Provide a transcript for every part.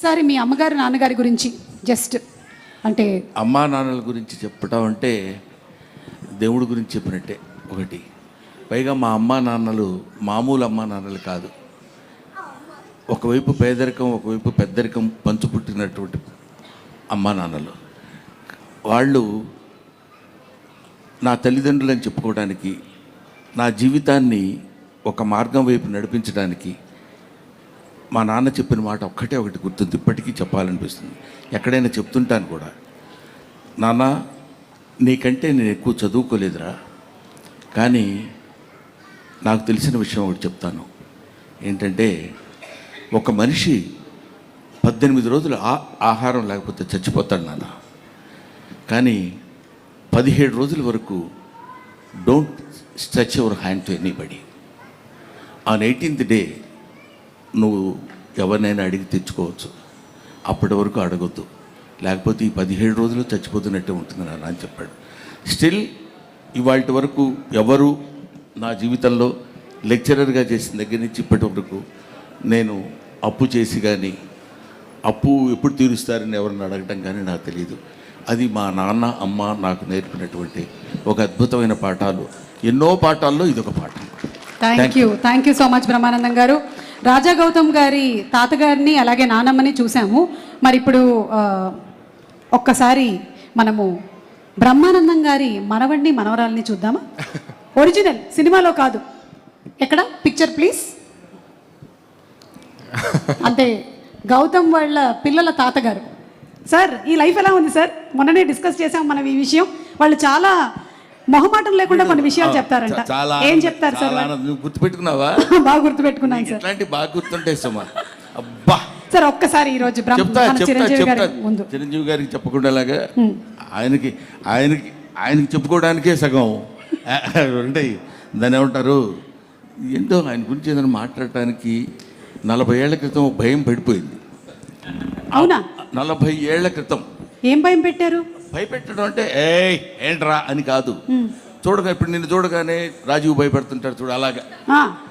Sir మీ అమ్మగారు నాన్నగారి గురించి జస్ట్ అంటే అమ్మా నాన్నల గురించి చెప్పడం అంటే దేవుడి గురించి చెప్పినట్టే ఒకటి. పైగా మా అమ్మా నాన్నలు మామూలు అమ్మా నాన్నలు కాదు. ఒకవైపు పేదరికం, ఒకవైపు పెద్దరికం పంచుపుట్టినటువంటి అమ్మా నాన్నలు. వాళ్ళు నా తల్లిదండ్రులని చెప్పుకోవడానికి, నా జీవితాన్ని ఒక మార్గం వైపు నడిపించడానికి మా నాన్న చెప్పిన మాట ఒక్కటే ఒకటి గుర్తుంది, ఇప్పటికీ చెప్పాలనిపిస్తుంది. ఎక్కడైనా చెప్తుంటాను కూడా, నాన్న నీకంటే నేను ఎక్కువ చదువుకోలేదురా, కానీ నాకు తెలిసిన విషయం ఒకటి చెప్తాను. ఏంటంటే ఒక మనిషి 18 రోజులు ఆహారం లేకపోతే చచ్చిపోతాడు నాన్న, కానీ 17 రోజుల వరకు don't stretch your hand to anybody. On 18th day నువ్వు ఎవరినైనా అడిగి తెచ్చుకోవచ్చు, అప్పటి వరకు అడగొద్దు, లేకపోతే ఈ 17 రోజులు చచ్చిపోతున్నట్టే ఉంటుంది నాన్న అని చెప్పాడు. స్టిల్ ఇవాళ వరకు ఎవరు నా జీవితంలో లెక్చరర్గా చేసిన దగ్గర నుంచి ఇప్పటి వరకు నేను అప్పు చేసి కానీ, అప్పు ఎప్పుడు తీరుస్తారని ఎవరిని అడగటం కానీ నాకు తెలియదు. అది మా నాన్న అమ్మ నాకు నేర్పినటువంటి ఒక అద్భుతమైన పాఠాలు. ఎన్నో పాఠాల్లో ఇదొక పాఠం. Thank you so much Brahmanandam గారు. రాజా గౌతమ్ గారి తాతగారిని అలాగే నానమ్మని చూసాము. మరి ఇప్పుడు ఒక్కసారి మనము బ్రహ్మానందం గారి మనవడిని మనవరాల్ని చూద్దామా? ఒరిజినల్ సినిమాలో కాదు, ఎక్కడ పిక్చర్ ప్లీజ్. అంటే గౌతమ్ వాళ్ళ పిల్లల తాతగారు. సార్ ఈ లైఫ్ ఎలా ఉంది సార్? మొన్ననే డిస్కస్ చేసాం మనం ఈ విషయం. వాళ్ళు చాలా మొహమాటం లేకుండా కొన్ని విషయాలు చెప్తారంట. ఏం చెప్తారు సార్? గుర్తుపెట్టుకున్నావా? బాగా గుర్తుపెట్టుకున్నాను సార్. ఇట్లాంటి బాగా గుర్తుంటే సుమా. అబ్బా సార్ ఒక్కసారి ఈ రోజు చిరంజీవి గారికి చెప్పకుండా ఆయనకి చెప్పుకోవడానికే సగం ఉంటాయి. దాన్ని ఏమంటారు, ఏంటో ఆయన గురించి ఏదైనా మాట్లాడటానికి 40 ఏళ్ల క్రితం భయం పడిపోయింది. అవునా? 40 ఏళ్ల క్రితం ఏం భయం పెట్టారు? భయపెట్టడం అంటే ఏంట్రా అని కాదు. చూడగా ఇప్పుడు నిన్ను చూడగానే రాజీవ్ భయపడుతుంటాడు చూడు, అలాగా.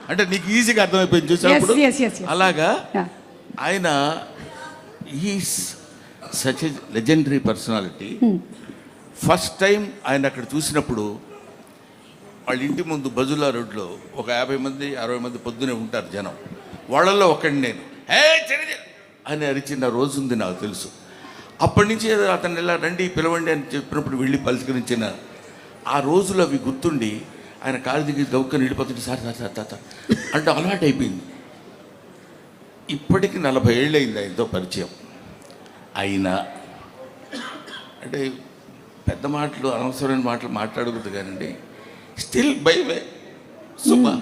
అంటే నీకు ఈజీగా అర్థమైపోయింది చూసినప్పుడు. అలాగా ఆయన is such a legendary personality. First time ఆయన అక్కడ చూసినప్పుడు వాళ్ళ ఇంటి ముందు బజుల్లా రోడ్లో ఒక 50 మంది 60 మంది పొద్దునే ఉంటారు జనం. వాళ్ళల్లో ఒకడిని నేను అని అరిచిన రోజు ఉంది నాకు తెలుసు. అప్పటి నుంచి అతను ఇలా రండి పిలవండి అని చెప్పినప్పుడు వెళ్ళి పలకరించిన ఆ రోజులు అవి గుర్తుండి ఆయన కాలు దిగి గౌక్కని వెళ్ళిపోతుంటే సార్ అంటే అలవాటు అయిపోయింది. ఇప్పటికి 40 ఏళ్ళు అయింది ఆయనతో పరిచయం. అయినా అంటే పెద్ద మాటలు అనవసరమైన మాటలు మాట్లాడకూడదు కానండి, స్టిల్ భయమే సుమా.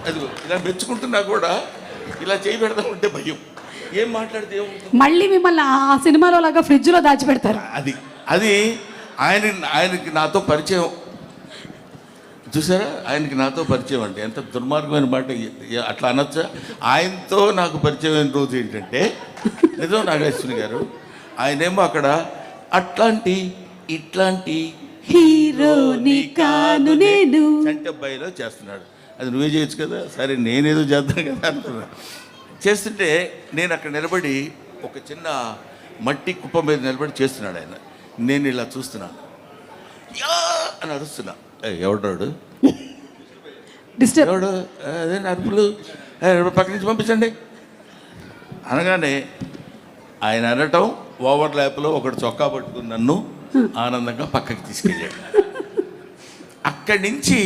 అది ఇలా మెచ్చుకుంటున్నా కూడా ఇలా చేయి పెడదామంటే భయం. ఏం మాట్లాడితే మళ్ళీ మిమ్మల్ని ఆ సినిమాలో లాగా ఫ్రిడ్జ్లో దాచిపెడతారు. అది ఆయనకి నాతో పరిచయం చూసారా? ఆయనకి నాతో పరిచయం అంటే ఎంత దుర్మార్గమైన మాట అట్లా అనొచ్చా? ఆయనతో నాకు పరిచయమైన రోజు ఏంటంటే నిజం నాగేశ్వరి గారు, ఆయనేమో అక్కడ అట్లాంటి ఇట్లాంటి హీరోని కాను నేను చంటబ్బాయిలో చేస్తున్నాడు. అది నువ్వే చేయొచ్చు కదా, సరే నేనేదో చేద్దాను కదా అనుకున్నా. చేస్తుంటే నేను అక్కడ నిలబడి ఒక చిన్న మట్టి కుప్ప మీద నిలబడి చేస్తున్నాడు ఆయన. నేను ఇలా చూస్తున్నాను, యా అని అరుస్తున్నా. ఎవడాడు ఎవడు అదే అరుపులు, పక్క నుంచి పంపించండి అనగానే ఆయన అనటం ఓవర్ ల్యాప్లో ఒకటి చొక్కా పట్టుకుని నన్ను ఆనందంగా పక్కకి తీసుకెళ్ళాడు. అక్కడి నుంచి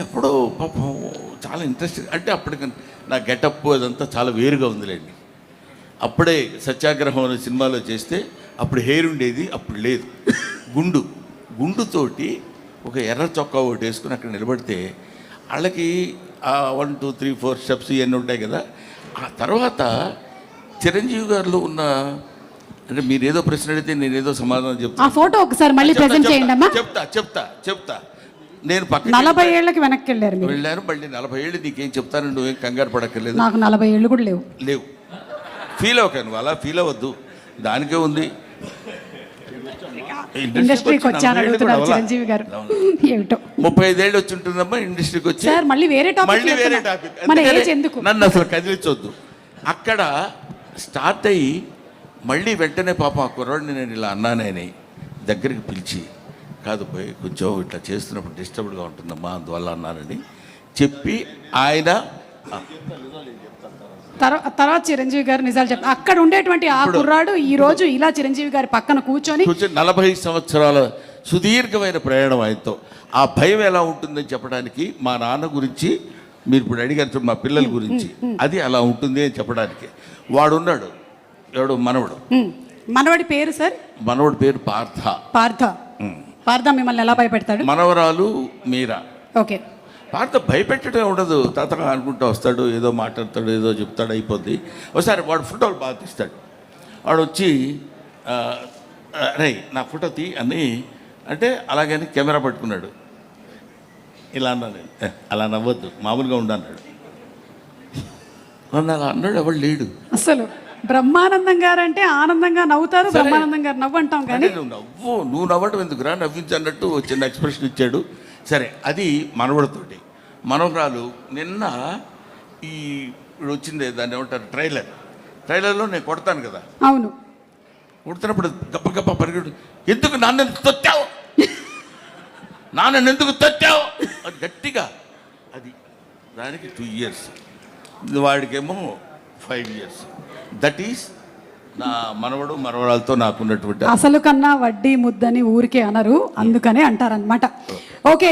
అప్పుడు పాపం చాలా ఇంట్రెస్ట్. అంటే అప్పటికి నా గెటప్ అదంతా చాలా వేరుగా ఉందిలేండి. అప్పుడే సత్యాగ్రహం అనే సినిమాలో చేస్తే అప్పుడు హెయిర్ ఉండేది, అప్పుడు లేదు. గుండుతోటి ఒక ఎర్ర చొక్కా ఒకటి వేసుకుని అక్కడ నిలబడితే వాళ్ళకి 1 2 3 4 స్టెప్స్ ఇవన్నీ ఉంటాయి కదా. ఆ తర్వాత చిరంజీవి గారిలో ఉన్న, అంటే మీరు ఏదో ప్రశ్న అడిగితే నేను ఏదో సమాధానం చెప్తాను. ఆ ఫోటో ఒకసారి మళ్ళీ ప్రెజెంట్ చేయండి అమ్మా. చెప్తా. నేను పక్క 40 ఏళ్ళకి వెనక్కి వెళ్ళాను. మళ్ళీ 40 ఏళ్ళు నీకేం చెప్తాను, నువ్వేం కంగారు పడక్కర్లేదు. నాకు 40 ఏళ్ళు కూడా లేవు. ఫీల్ అవ్వక, నువ్వు అలా ఫీల్ అవ్వద్దు, దానికే ఉంది. ఇండస్ట్రీకి వచ్చాను అడుగుతున్నారు చిరంజీవి గారు. ఏమిటో 35 ఏళ్ళు వచ్చి ఉంటుందమ్మా ఇండస్ట్రీకి వచ్చి. మళ్ళీ వేరే టాపిక్ నన్ను అసలు కదిలించొద్దు. అక్కడ స్టార్ట్ అయ్యి మళ్ళీ వెంటనే పాపం ఆ కుర్రాడిని నేను ఇలా అన్నానని దగ్గరికి పిలిచి కాదు పోయి కొంచెం ఇట్లా చేస్తున్నప్పుడు డిస్టర్బ్డ్గా ఉంటుందమ్మా అందువల్ల అన్నానని చెప్పి ఆయన తర్వాత చిరంజీవి గారు నిజాలు చెప్తారు. అక్కడ ఉండేటువంటి ఆ కుర్రాడు ఈ రోజు ఇలా చిరంజీవి గారి పక్కన కూర్చొని 40 సంవత్సరాల సుదీర్ఘమైన ప్రయాణం ఆయనతో ఆ భయం ఎలా ఉంటుందని చెప్పడానికి మా నాన్న గురించి మీరు ఇప్పుడు అడిగారు మా పిల్లల గురించి అది అలా ఉంటుంది అని చెప్పడానికి వాడున్నాడు ఎవడు మనవడు. మనవడి పేరు సార్? మనవడి పేరు పార్థ. పార్థ మిమ్మల్ని ఎలా భయపెడతాడు? మనవరాలు మీరా. ఓకే. పార్థ భయపెట్టడం ఉండదు, తాత అనుకుంటూ వస్తాడు, ఏదో మాట్లాడతాడు, ఏదో చెప్తాడు, అయిపోద్ది. ఒకసారి వాడు ఫోటోలు బాగా తీస్తాడు. వాడు వచ్చి రే నా ఫోటో తీ అని అంటే అలాగని కెమెరా పట్టుకున్నాడు. ఇలా అన్నాను నేను, అలా నవ్వద్దు మామూలుగా ఉండన్నాడు. నన్ను అలా అన్నాడు, ఎవడు లేడు అసలు. బ్రహ్మానందం గారు అంటే ఆనందంగా నవ్వుతారు, బ్రహ్మానందం గారు నవ్వు అంటాం కానీ నువ్వు నవ్వడం ఎందుకురా నవ్వించన్నట్టు చిన్న ఎక్స్ప్రెషన్ ఇచ్చాడు. సరే, అది మనవడితోటి. మనవరాలు నిన్న ఈ ఇప్పుడు వచ్చింది దాన్ని ఏమంటారు ట్రైలర్లో నేను కొడతాను కదా, అవును, కొడుతున్నప్పుడు గప్ప గప్ప పరిగెడు, ఎందుకు నాన్న తొత్తావు, నాన్న ఎందుకు తొత్తావు అది గట్టిగా. అది దానికి 2 years, వాడికేమో 5 years. దట్ ఈస్ నా మనవడు మనవరాలతో నాకున్నటువంటి అసలు కన్నా వడ్డీ ముద్దని ఊరికే అనరు, అందుకనే అంటారనమాట. ఓకే.